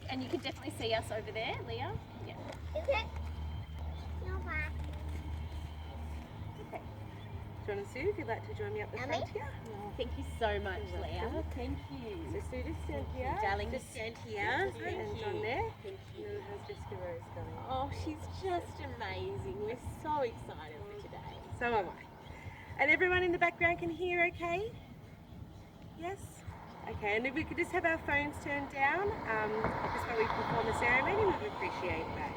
And you can definitely see us over there, Leah. Yeah. Okay. No bad. Okay. John and Sue, if you'd like to join me up the Yummy. front here. Thank you so much, You're Leah. welcome. Thank you. So Sue, just stand Thank you, here. darling. Just Stand here. here. Thank Thank and you. John there. Thank you. And how's Jessica Rose going? Oh, she's just amazing. We're so excited for today. So am I. And everyone in the background can hear okay? Yes? Okay, and if we could just have our phones turned down, just while we perform the ceremony, we would appreciate that.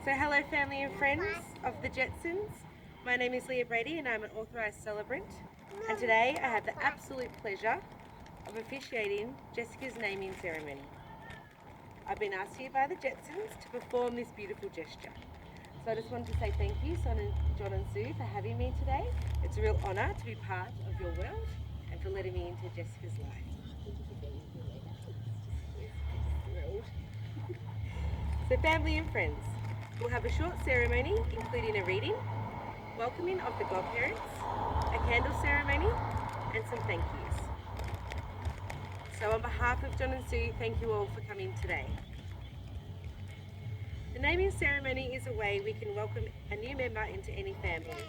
So hello family and friends of the Jetsons. My name is Leah Brady and I'm an authorised celebrant. And today I have the absolute pleasure of officiating Jessica's naming ceremony. I've been asked here by the Jetsons to perform this beautiful gesture. So I just wanted to say thank you, John and Sue, for having me today. It's a real honour to be part of your world and for letting me into Jessica's life. So family and friends, we'll have a short ceremony including a reading, welcoming of the godparents, a candle ceremony and some thank yous. So on behalf of John and Sue, thank you all for coming today. The naming ceremony is a way we can welcome a new member into any family.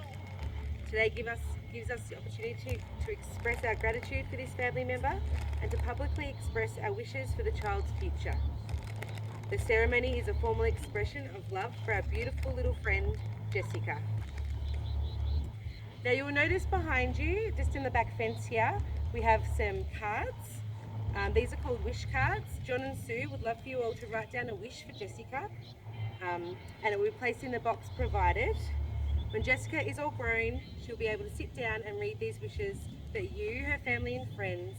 Today gives us the opportunity to express our gratitude for this family member and to publicly express our wishes for the child's future. The ceremony is a formal expression of love for our beautiful little friend, Jessica. Now you will notice behind you, just in the back fence here, we have some cards. These are called wish cards. John and Sue would love for you all to write down a wish for Jessica. And it will be placed in the box provided. When Jessica is all grown, she'll be able to sit down and read these wishes that you, her family and friends,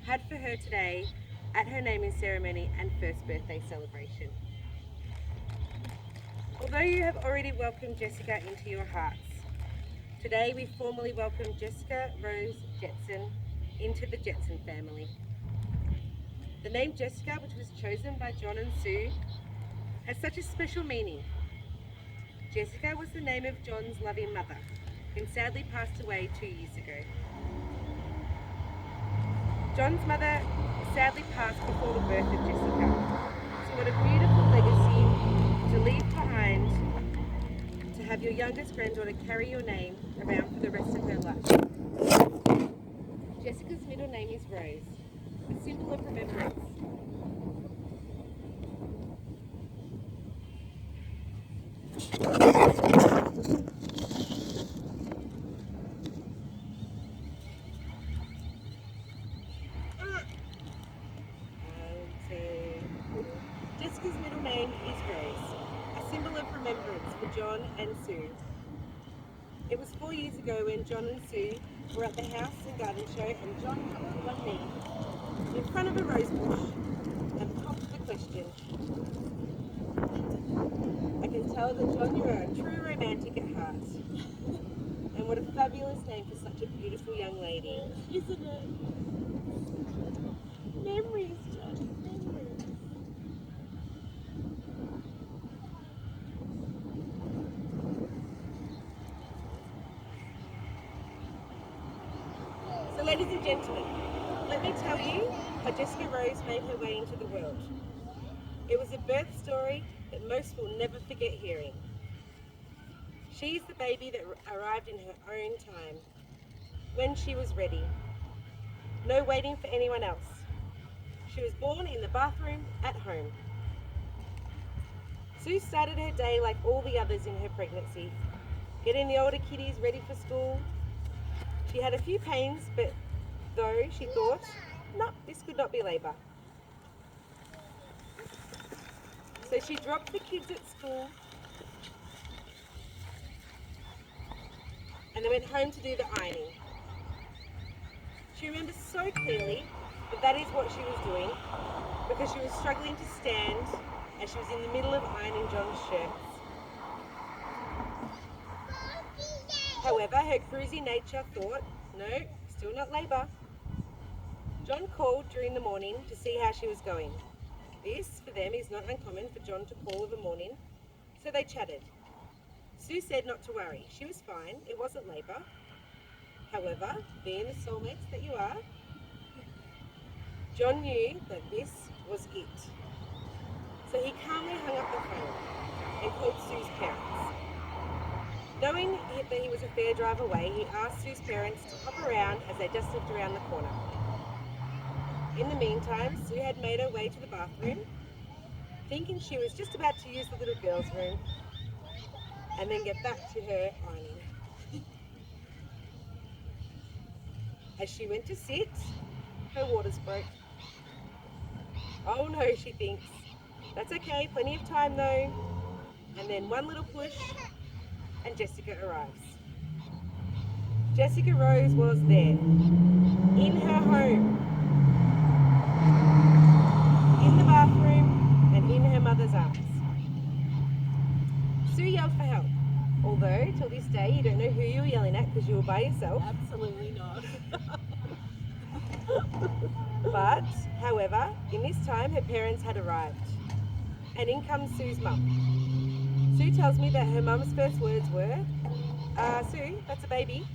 had for her today at her naming ceremony and first birthday celebration. Although you have already welcomed Jessica into your hearts, today we formally welcome Jessica Rose Jetson into the Jetson family. The name Jessica, which was chosen by John and Sue, has such a special meaning. Jessica was the name of John's loving mother, who sadly passed away 2 years ago. John's mother sadly passed before the birth of Jessica. So what a beautiful legacy to leave behind, to have your youngest granddaughter carry your name around for the rest of her life. Jessica's middle name is Rose, a symbol of remembrance. Jessica's middle name is Rose, a symbol of remembrance for John and Sue. It was 4 years ago when John and Sue were at the house and garden show and John got on one knee in front of a rose bush and popped the question. I can tell that John, you are a true romantic at heart. And what a fabulous name for such a beautiful young lady. Isn't it? Memories, John, memories. So ladies and gentlemen, let me tell you how Jessica Rose made her way into the world. It was a birth story that most will never forget hearing. She's the baby that arrived in her own time, when she was ready. No waiting for anyone else. She was born in the bathroom at home. Sue started her day like all the others in her pregnancy, getting the older kiddies ready for school. She had a few pains, but though she thought, no, this could not be labour. So she dropped the kids at school and they went home to do the ironing. She remembers so clearly that is what she was doing because she was struggling to stand and she was in the middle of ironing John's shirts. However, her cruisy nature thought, no, still not labour. John called during the morning to see how she was going. This, for them, is not uncommon for John to call of a morning, so they chatted. Sue said not to worry, she was fine, it wasn't labour. However, being the soulmates that you are, John knew that this was it. So he calmly hung up the phone and called Sue's parents. Knowing that he was a fair drive away, he asked Sue's parents to hop around as they just lived around the corner. In the meantime, Sue had made her way to the bathroom, thinking she was just about to use the little girl's room and then get back to her ironing. As she went to sit, her waters broke. Oh no, she thinks. That's okay, plenty of time though. And then one little push and Jessica arrives. Jessica Rose was there, in her home, in the bathroom and in her mother's arms. Sue yelled for help, although till this day you don't know who you were yelling at because you were by yourself. Absolutely not. But, however, in this time her parents had arrived, and in comes Sue's mum. Sue tells me that her mum's first words were, Sue, that's a baby.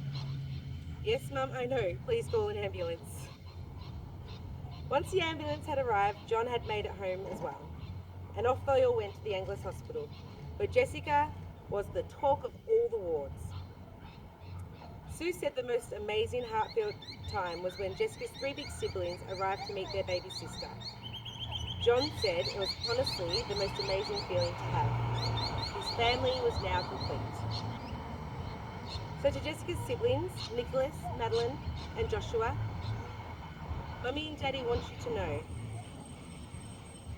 Yes, Mum, I know. Please call an ambulance. Once the ambulance had arrived, John had made it home as well. And off they all went to the Angus Hospital, where Jessica was the talk of all the wards. Sue said the most amazing heartfelt time was when Jessica's 3 big siblings arrived to meet their baby sister. John said it was honestly the most amazing feeling to have. His family was now complete. So to Jessica's siblings, Nicholas, Madeline and Joshua, Mummy and Daddy want you to know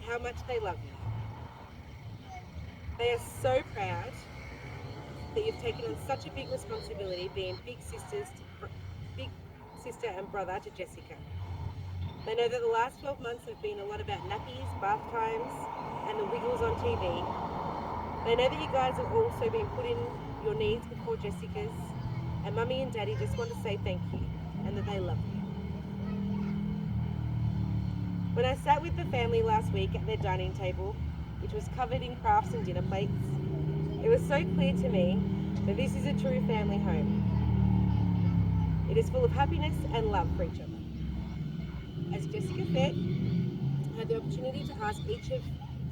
how much they love you. They are so proud that you've taken on such a big responsibility being big sister and brother to Jessica. They know that the last 12 months have been a lot about nappies, bath times and the wiggles on TV. They know that you guys have also been putting your needs before Jessica's, and Mummy and Daddy just want to say thank you and that they love you. When I sat with the family last week at their dining table, which was covered in crafts and dinner plates, it was so clear to me that this is a true family home. It is full of happiness and love for each other. As Jessica Fett had the opportunity to ask each of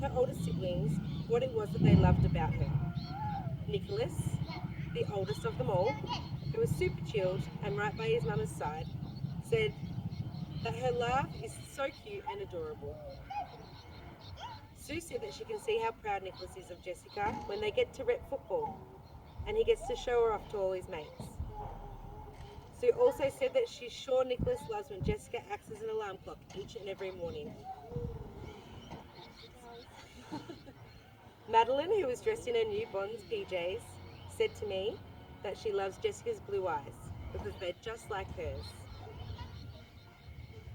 her older siblings what it was that they loved about her. Nicholas, the oldest of them all, who was super chilled and right by his mama's side, said that her laugh is so cute and adorable. Sue said that she can see how proud Nicholas is of Jessica when they get to rep football and he gets to show her off to all his mates. Sue also said that she's sure Nicholas loves when Jessica acts as an alarm clock each and every morning. Madeline, who was dressed in her new Bonds PJs, said to me that she loves Jessica's blue eyes because they're just like hers.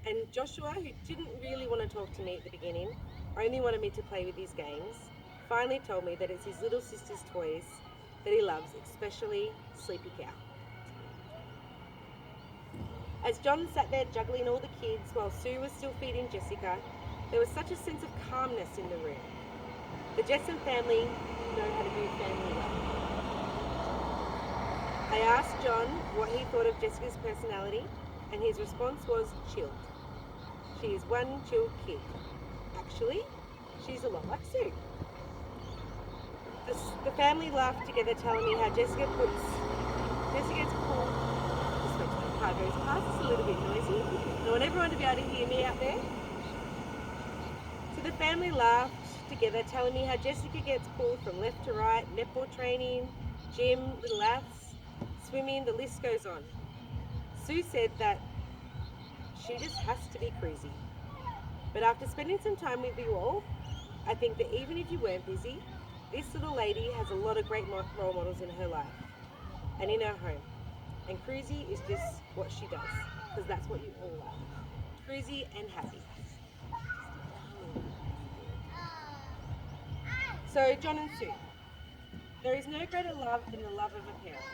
And Joshua, who didn't really want to talk to me at the beginning, only wanted me to play with his games, finally told me that it's his little sister's toys that he loves, especially Sleepy Cow. As John sat there juggling all the kids while Sue was still feeding Jessica, there was such a sense of calmness in the room. The Jetson family know how to do family well. I asked John what he thought of Jessica's personality, and his response was chilled. She is one chilled kid. Actually, she's a lot like Sue. The family laughed together, telling me how Jessica's pulled. Just wait till the car goes past. It's a little bit noisy. I want everyone to be able to hear me out there. So the family laughed together, telling me how Jessica gets pulled from left to right, netball training, gym, little aths, swimming, the list goes on. Sue said that she just has to be cruisy. But after spending some time with you all, I think that even if you weren't busy, this little lady has a lot of great role models in her life and in her home. And cruisy is just what she does, because that's what you all are. Cruisy and happy. So, John and Sue, there is no greater love than the love of a parent.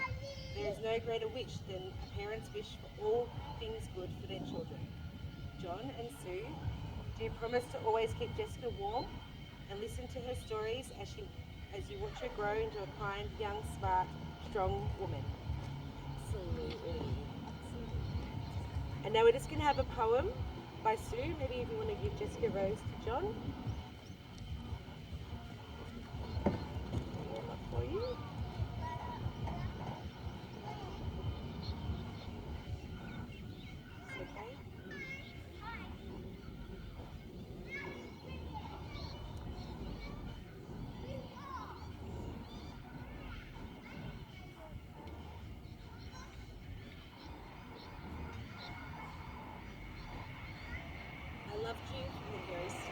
There is no greater wish than a parent's wish for all things good for their children. John and Sue, do you promise to always keep Jessica warm and listen to her stories as you watch her grow into a kind, young, smart, strong woman? Absolutely. And now we're just going to have a poem by Sue. Maybe if you want to give Jessica Rose to John. Warm up for you. It's okay. I loved you from the very start.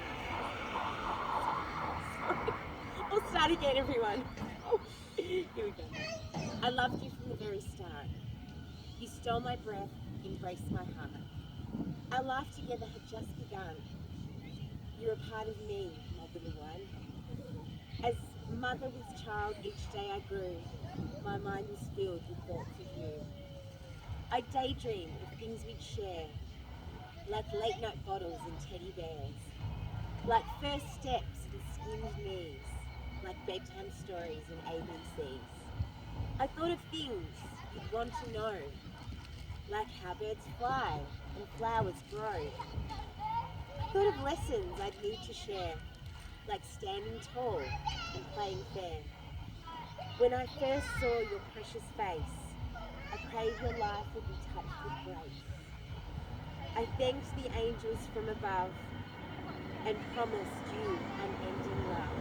We'll start again, everyone. Oh, here we go. I loved you from the very start. You stole my breath, embraced my heart. Our life together had just begun. You're a part of me, my little one. As mother with child, each day I grew. My mind was filled with thoughts of you. I daydreamed of things we'd share, like late night bottles and teddy bears, like first steps and skimmed knees, like bedtime stories and ABCs. I thought of things you'd want to know, like how birds fly and flowers grow. I thought of lessons I'd need to share, like standing tall and playing fair. When I first saw your precious face, I prayed your life would be touched with grace. I thanked the angels from above and promised you unending love.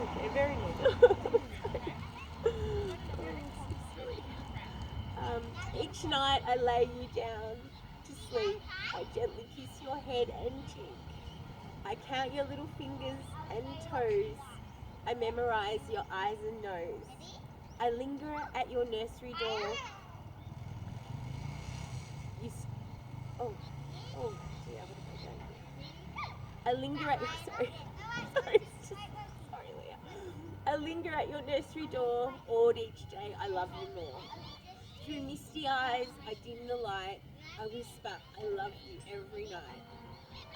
Okay, very nice. Each night I lay you down to sleep. I gently kiss your head and cheek. I count your little fingers and toes. I memorize your eyes and nose. I linger at your nursery door. Oh, dear, what have I done here? I linger at your, sorry, sorry, Leah. I linger at your nursery door, awed each day, I love you more. Through misty eyes, I dim the light, I whisper, I love you every night.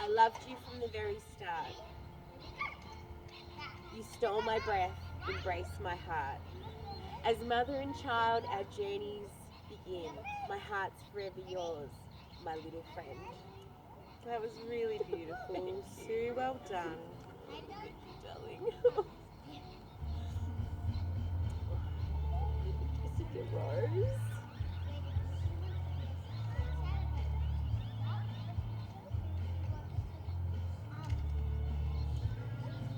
I loved you from the very start. You stole my breath, embraced my heart. As mother and child, our journeys begin. My heart's forever yours, my little friend. That was really beautiful. Sue, well done. Thank you, darling. Jessica Rose.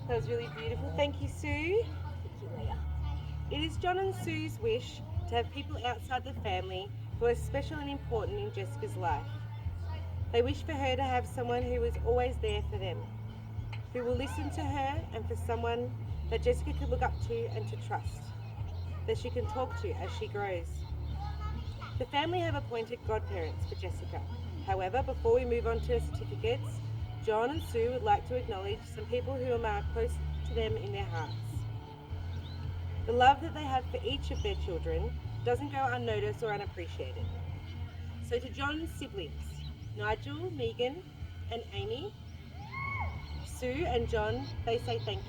That was really beautiful. Thank you, Sue. Thank you, Leah. It is John and Sue's wish to have people outside the family who are special and important in Jessica's life. They wish for her to have someone who is always there for them, who will listen to her, and for someone that Jessica can look up to and to trust, that she can talk to as she grows. The family have appointed godparents for Jessica. However, before we move on to her certificates, John and Sue would like to acknowledge some people who are marked close to them in their hearts. The love that they have for each of their children doesn't go unnoticed or unappreciated. So to John's siblings, Nigel, Megan and Amy, Sue and John, they say thank you.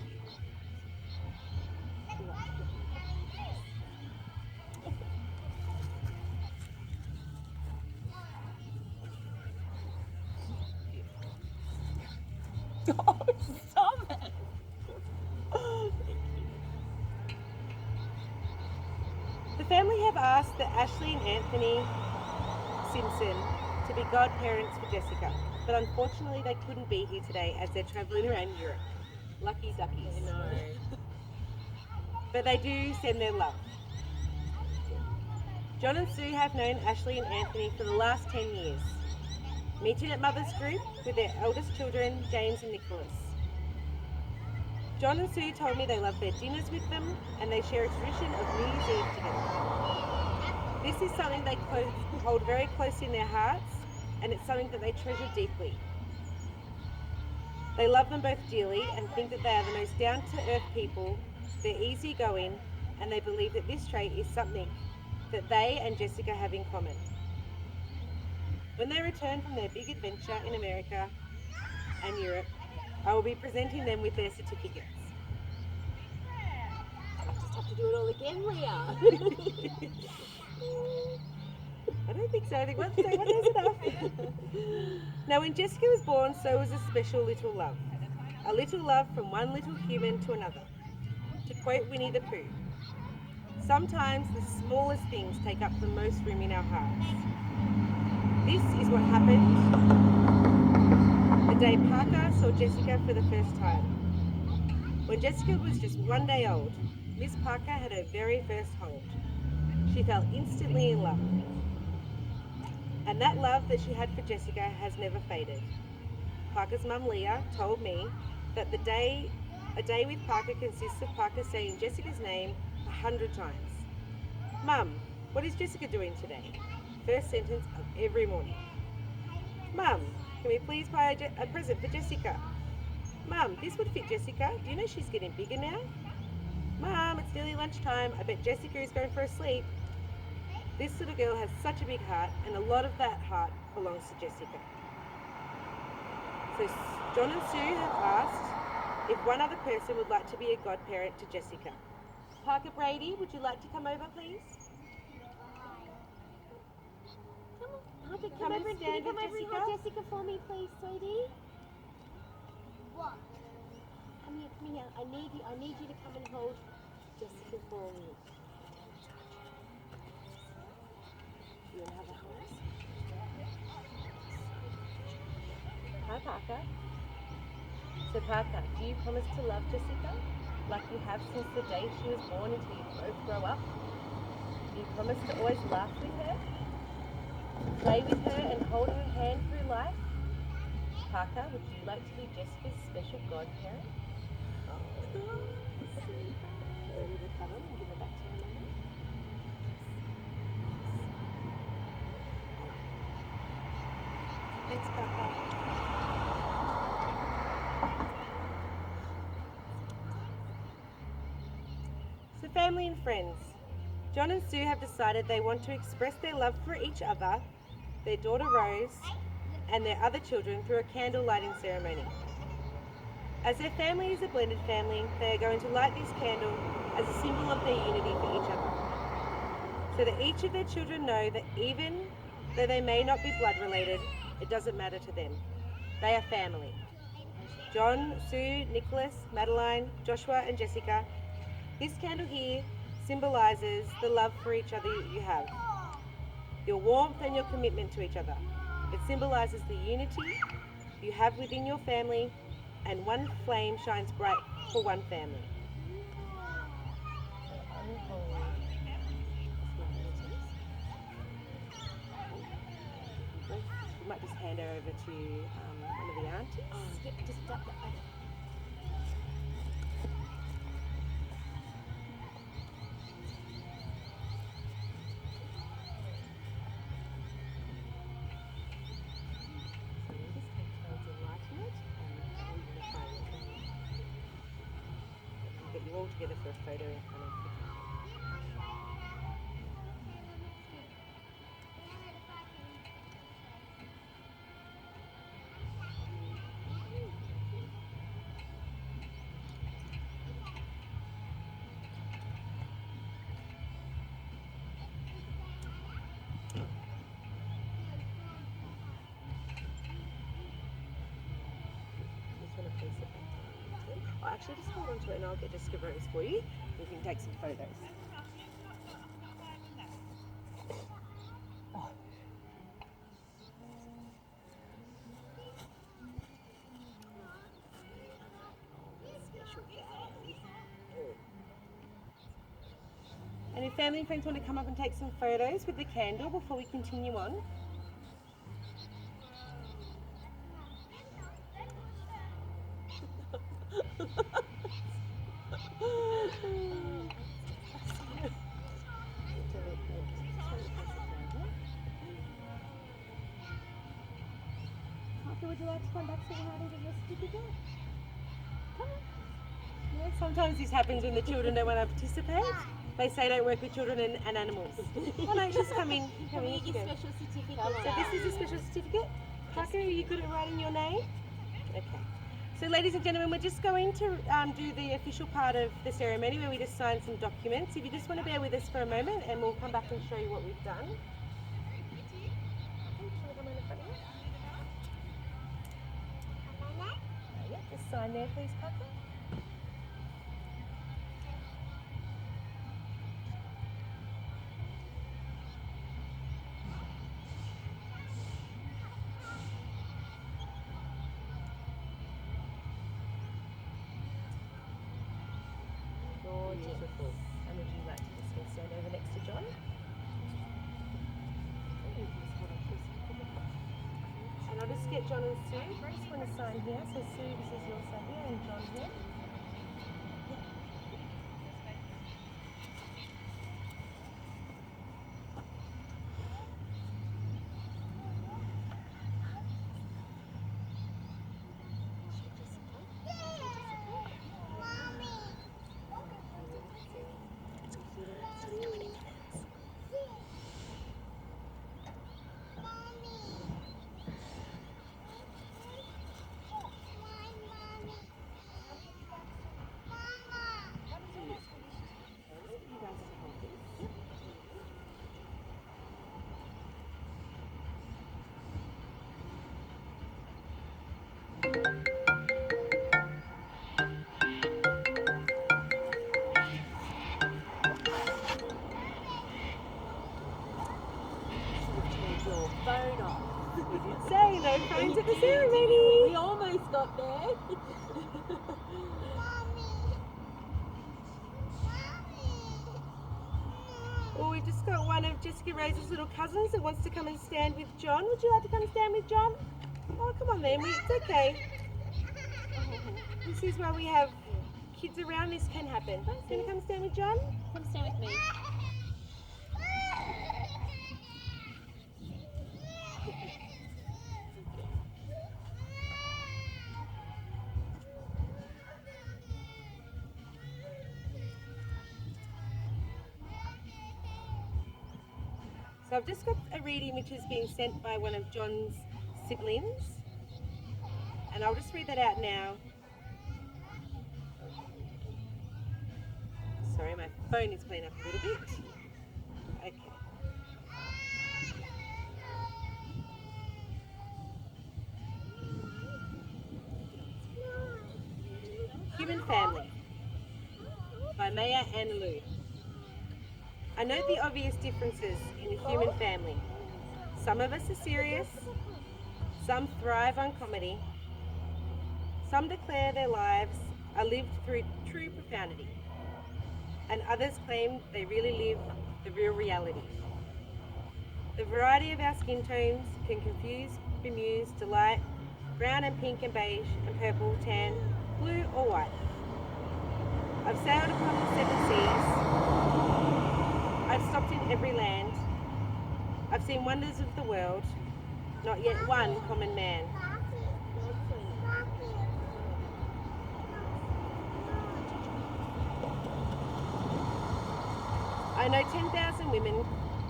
Oh, stop it! Thank you. The family have asked that Ashley and Anthony Simpson to be godparents for Jessica, but unfortunately they couldn't be here today as they're travelling around Europe. Lucky duckies. I know. But they do send their love. John and Sue have known Ashley and Anthony for the last 10 years. Meeting at Mother's Group with their eldest children, James and Nicholas. John and Sue told me they love their dinners with them and they share a tradition of New Year's Eve together. This is something they hold very close in their hearts, and it's something that they treasure deeply. They love them both dearly and think that they are the most down-to-earth people. They're easygoing, and they believe that this trait is something that they and Jessica have in common. When they return from their big adventure in America and Europe, I will be presenting them with their certificates. I just have have to do it all again, Leah. I don't think so. I think one is enough. Now, when Jessica was born, so was a special little love. A little love from one little human to another. To quote Winnie the Pooh, sometimes the smallest things take up the most room in our hearts. This is what happened the day Parker saw Jessica for the first time. When Jessica was just 1 day old, Miss Parker had her very first hold. She fell instantly in love. And that love that she had for Jessica has never faded. Parker's mum Leah told me that a day with Parker consists of Parker saying Jessica's name 100 times. Mum, what is Jessica doing today? First sentence of every morning. Mum, can we please buy a present for Jessica? Mum, this would fit Jessica. Do you know she's getting bigger now? Mum, it's nearly lunchtime. I bet Jessica is going for a sleep. This little girl has such a big heart, and a lot of that heart belongs to Jessica. So John and Sue have asked if one other person would like to be a godparent to Jessica. Parker Brady, would you like to come over, please? Parker, Come and can stand you come with over and Jessica? hold Jessica for me, please, sweetie? What? Come here. I need you to come and hold Jessica for me. You want to have a hold? Hi, Parker. So, Parker, do you promise to love Jessica like you have since the day she was born until you both grow up? Do you promise to always laugh with her, play with her, and hold her hand through life? Parker, would you like to be Jessica's special godparent? Ready to cuddle and give her back to her mama? Thanks, Parker. So, family and friends, John and Sue have decided they want to express their love for each other, their daughter Rose, and their other children through a candle lighting ceremony. As their family is a blended family, they are going to light this candle as a symbol of their unity for each other, so that each of their children know that even though they may not be blood related, it doesn't matter to them. They are family. John, Sue, Nicholas, Madeline, Joshua, and Jessica, this candle here symbolises the love for each other you have, your warmth and your commitment to each other. It symbolises the unity you have within your family, and one flame shines bright for one family. We might just hand her over to one of the aunties. Oh, yeah, just that. Get you all together for a photo in front of you. Just want to place it back. I'll actually just hold on to it and I'll get Jessica Rose for you. You can take some photos. And if family and friends want to come up and take some photos with the candle before we continue on. Parker, would you like to come back so we can get your certificate? Come on. Yeah, sometimes this happens when the children don't want to participate. They say don't work with children and animals. Oh no, she's coming. Can we get your special certificate? So this is a special certificate. Parker, are you good at writing your name? Okay. So ladies and gentlemen, we're just going to do the official part of the ceremony where we just sign some documents. If you just want to bear with us for a moment and we'll come back and show you what we've done. Yeah, just sign there please, Papa. Beautiful. And would you like to just stand over next to John? And I'll just get John and Sue. Grace want to sign here. So Sue, this is your side here, and John here. Phone off. We did say no phones at the ceremony. We almost got there. Well, we've just got one of Jessica Rose's little cousins that wants to come and stand with John. Would you like to come and stand with John? Oh, come on then, it's okay. This is why we have kids around, this can happen. Can you come stand with John? Come stand with me. So I've just got a reading which has been sent by one of John's siblings, and I'll just read that out now. Sorry, my phone is playing up a little bit. Okay. Human Family by Maya Angelou. I note the obvious differences in the human family. Some of us are serious, some thrive on comedy, some declare their lives are lived through true profundity, and others claim they really live the real reality. The variety of our skin tones can confuse, bemuse, delight, brown and pink and beige and purple, tan, blue or white. I've sailed upon the 7 seas. I've stopped in every land. I've seen wonders of the world, not yet one common man. I know 10,000 women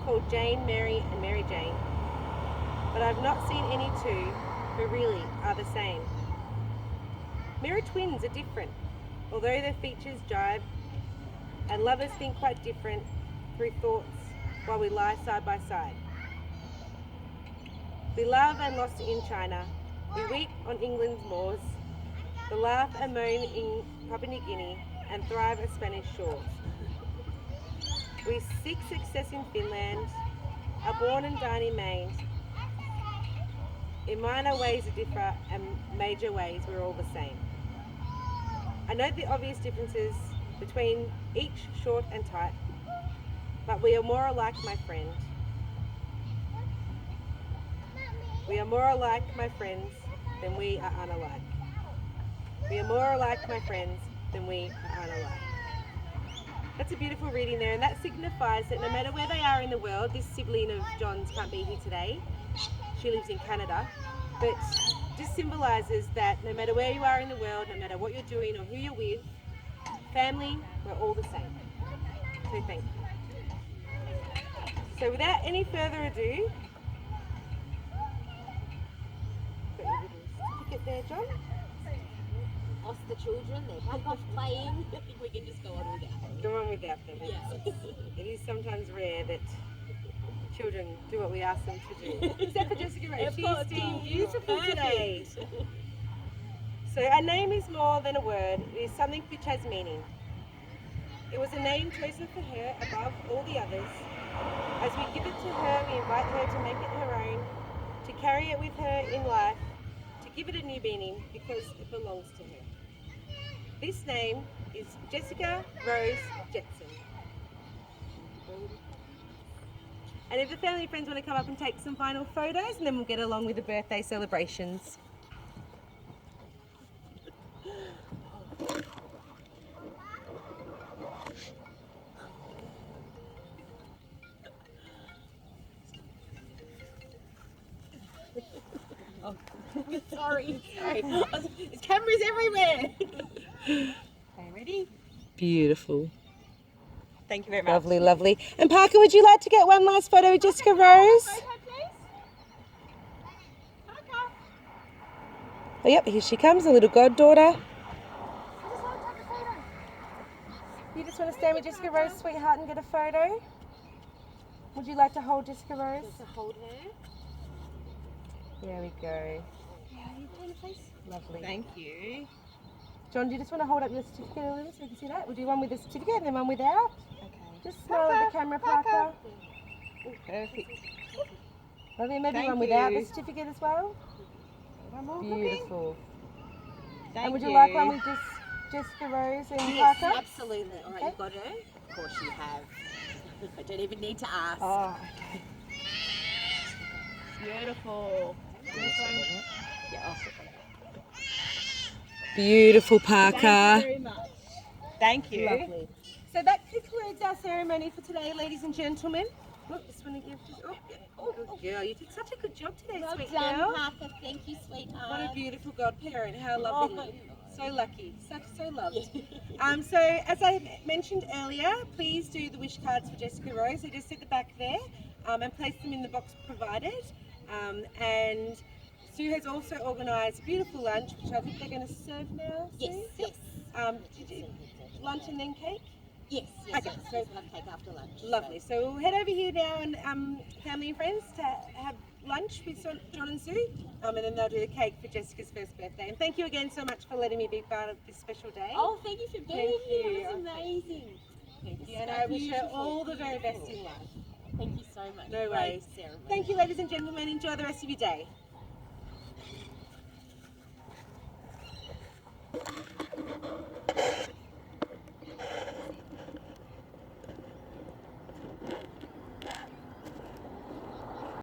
called Jane, Mary and Mary Jane, but I've not seen any two who really are the same. Mirror twins are different, although their features jibe, and lovers think quite different through thoughts while we lie side by side. We love and lost in China, we weep on England's moors, we laugh and moan in Papua New Guinea and thrive at Spanish shores. We seek success in Finland, are born and dine in Maine. In minor ways we differ and major ways we're all the same. I note the obvious differences between each short and tight, but we are more alike, my friend. We are more alike, my friends, than we are unalike. We are more alike, my friends, than we are unalike. That's a beautiful reading there, and that signifies that no matter where they are in the world, this sibling of John's can't be here today. She lives in Canada, but just symbolises that no matter where you are in the world, no matter what you're doing or who you're with, family, we're all the same. So thank you. So without any further ado, got your little certificate there, John. lost the children. They're back off playing. I think we can just go on without them. Go on without them. Yeah. It is sometimes rare that children do what we ask them to do. Except for Jessica Rose. Of She's course, being Tom. beautiful today. Perfect. So a name is more than a word. It is something which has meaning. It was a name chosen for her above all the others. As we give it to her, we invite her to make it her own, to carry it with her in life, to give it a new meaning because it belongs to her. This name is Jessica Rose Jetson. And if the family and friends want to come up and take some final photos, and then we'll get along with the birthday celebrations. Sorry. There's cameras everywhere. Okay, ready? Beautiful. Thank you very much. Lovely, lovely. And Parker, would you like to get one last photo with Jessica Rose? Photo, please. Parker. Oh, yep, here she comes, the little goddaughter. You just want to stand with Jessica Rose, sweetheart, and get a photo? Would you like to hold Jessica Rose? Just to hold her. There we go. You turn the face. Lovely. Thank you. John, do you just want to hold up your certificate a little so you can see that? We'll do one with the certificate and then one without. Okay. Just smile at the camera, Parker. Perfect. Lovely, maybe Thank one without you. the certificate as well. One more. Beautiful. Thank And would you like one with just Jessica Rose and Yes, Parker? absolutely. All right, Okay. you've got her. Of course you have. I don't even need to ask. Oh, okay. Beautiful. Yeah, Beautiful, Thank Parker. you very much. Thank you. Lovely. So that concludes our ceremony for today, ladies and gentlemen. Oh, just want to give just, good girl. You did such a good job today, Well sweet done, girl. Parker. Thank you, sweetheart. What a beautiful godparent. How lovely. Oh. So lucky. So loved. So as I mentioned earlier, please do the wish cards for Jessica Rose. They just sit at the back there and place them in the box provided. And Sue has also organised a beautiful lunch, which I think they're going to serve now. Yes, Sue? yes. Did you, lunch and then cake? Yes, yes. Okay, So so- we'll have cake after lunch. Lovely. So we'll head over here now and family and friends to have lunch with John and Sue, and then they'll do the cake for Jessica's first birthday. And thank you again so much for letting me be part of this special day. Oh, thank you for being Thank here. you. It was amazing. Thank you. And I wish her all the very best in life. Thank you so much. No Great worries. ceremony. Thank you, ladies and gentlemen. Enjoy the rest of your day.